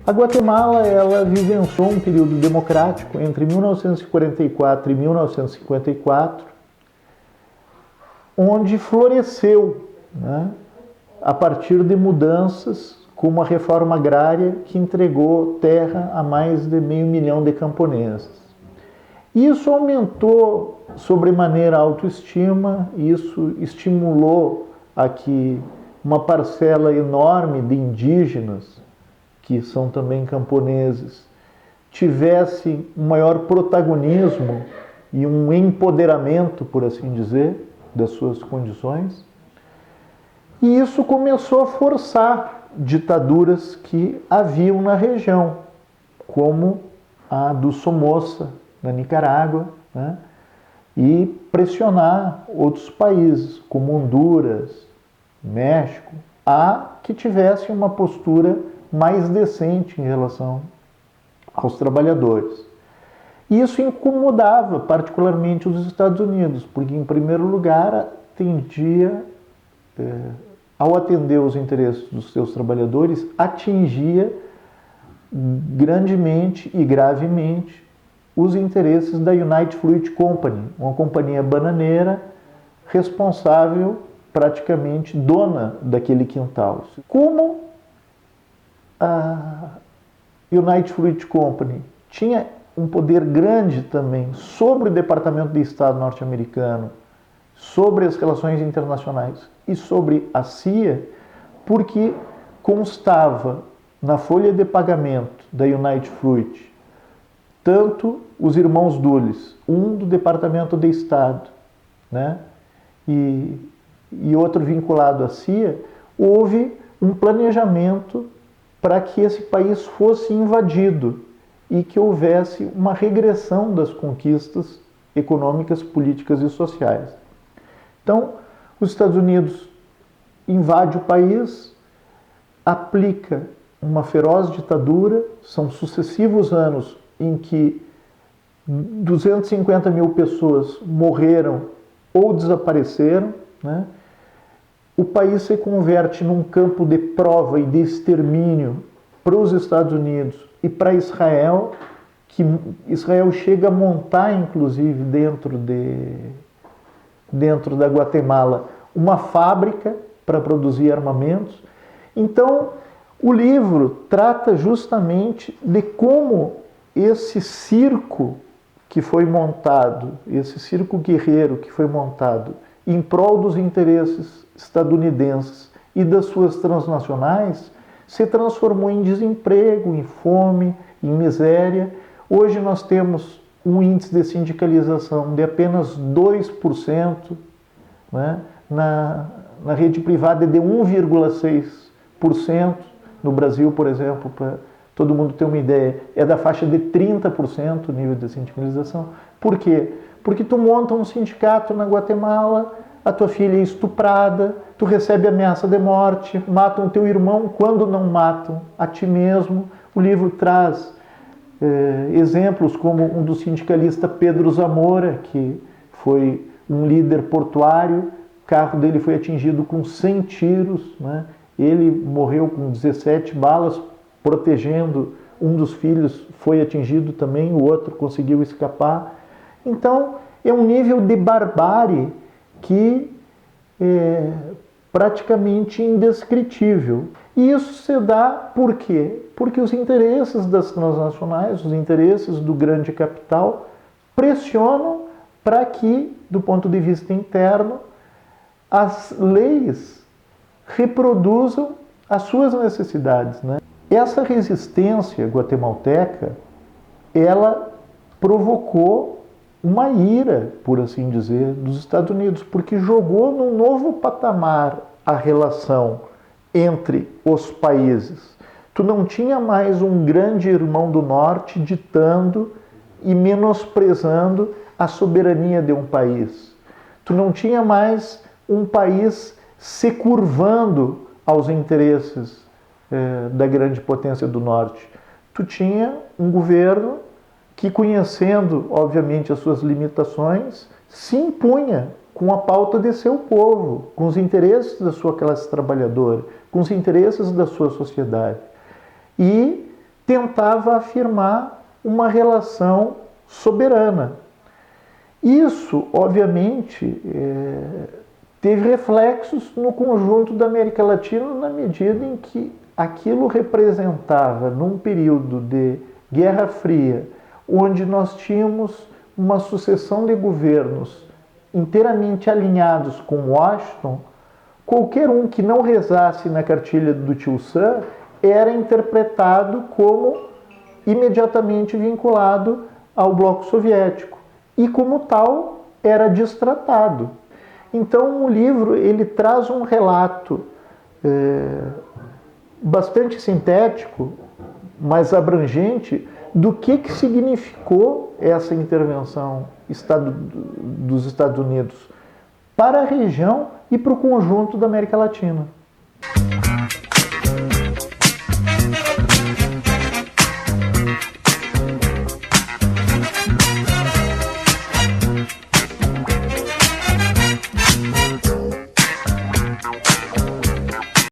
A Guatemala, ela vivenciou um período democrático entre 1944 e 1954, onde floresceu, né, a partir de mudanças como a reforma agrária que entregou terra a mais de 500 mil de camponeses. Isso aumentou sobremaneira a autoestima, isso estimulou a que uma parcela enorme de indígenas, que são também camponeses, tivesse um maior protagonismo e um empoderamento, por assim dizer, das suas condições. E isso começou a forçar ditaduras que haviam na região, como a do Somoza, na Nicarágua, né? E pressionar outros países, como Honduras, México, a que tivessem uma postura mais decente em relação aos trabalhadores. E isso incomodava particularmente os Estados Unidos, porque, em primeiro lugar, tendia, ao atender os interesses dos seus trabalhadores, atingia grandemente e gravemente os interesses da United Fruit Company, uma companhia bananeira responsável, praticamente dona daquele quintal. Como a United Fruit Company tinha um poder grande também sobre o Departamento de Estado norte-americano, sobre as relações internacionais e sobre a CIA, porque constava na folha de pagamento da United Fruit tanto os irmãos Dulles, um do Departamento de Estado, né, e outro vinculado à CIA, houve um planejamento para que esse país fosse invadido e que houvesse uma regressão das conquistas econômicas, políticas e sociais. Então, os Estados Unidos invade o país, aplica uma feroz ditadura, são sucessivos anos em que 250 mil pessoas morreram ou desapareceram, né? O país se converte num campo de prova e de extermínio para os Estados Unidos e para Israel, que Israel chega a montar, inclusive, dentro da Guatemala, uma fábrica para produzir armamentos. Então, o livro trata justamente de como esse circo que foi montado, esse circo guerreiro que foi montado em prol dos interesses estadunidenses e das suas transnacionais, se transformou em desemprego, em fome, em miséria. Hoje nós temos um índice de sindicalização de apenas 2%, né? Na rede privada é de 1,6%. No Brasil, por exemplo, para todo mundo ter uma ideia, é da faixa de 30% o nível de sindicalização. Por quê? Porque tu monta um sindicato na Guatemala, a tua filha é estuprada, tu recebe ameaça de morte, matam teu irmão quando não matam a ti mesmo. O livro traz exemplos como um do sindicalista Pedro Zamora, que foi um líder portuário, o carro dele foi atingido com 100 tiros, né? Ele morreu com 17 balas, protegendo um dos filhos, foi atingido também, o outro conseguiu escapar. Então, é um nível de barbárie que é praticamente indescritível. E isso se dá por quê? Porque os interesses das transnacionais, os interesses do grande capital, pressionam para que, do ponto de vista interno, as leis reproduzam as suas necessidades, né? Essa resistência guatemalteca, ela provocou uma ira, por assim dizer, dos Estados Unidos, porque jogou num novo patamar a relação entre os países. Tu não tinha mais um grande irmão do norte ditando e menosprezando a soberania de um país. Tu não tinha mais um país se curvando aos interesses da grande potência do norte. Tu tinha um governo que, conhecendo, obviamente, as suas limitações, se impunha com a pauta de seu povo, com os interesses da sua classe trabalhadora, com os interesses da sua sociedade. E tentava afirmar uma relação soberana. Isso, obviamente, teve reflexos no conjunto da América Latina na medida em que aquilo representava, num período de Guerra Fria, onde nós tínhamos uma sucessão de governos inteiramente alinhados com Washington, qualquer um que não rezasse na cartilha do Tio Sam era interpretado como imediatamente vinculado ao bloco soviético e, como tal, era destratado. Então, o livro ele traz um relato bastante sintético, mas abrangente, do que significou essa intervenção dos Estados Unidos para a região e para o conjunto da América Latina.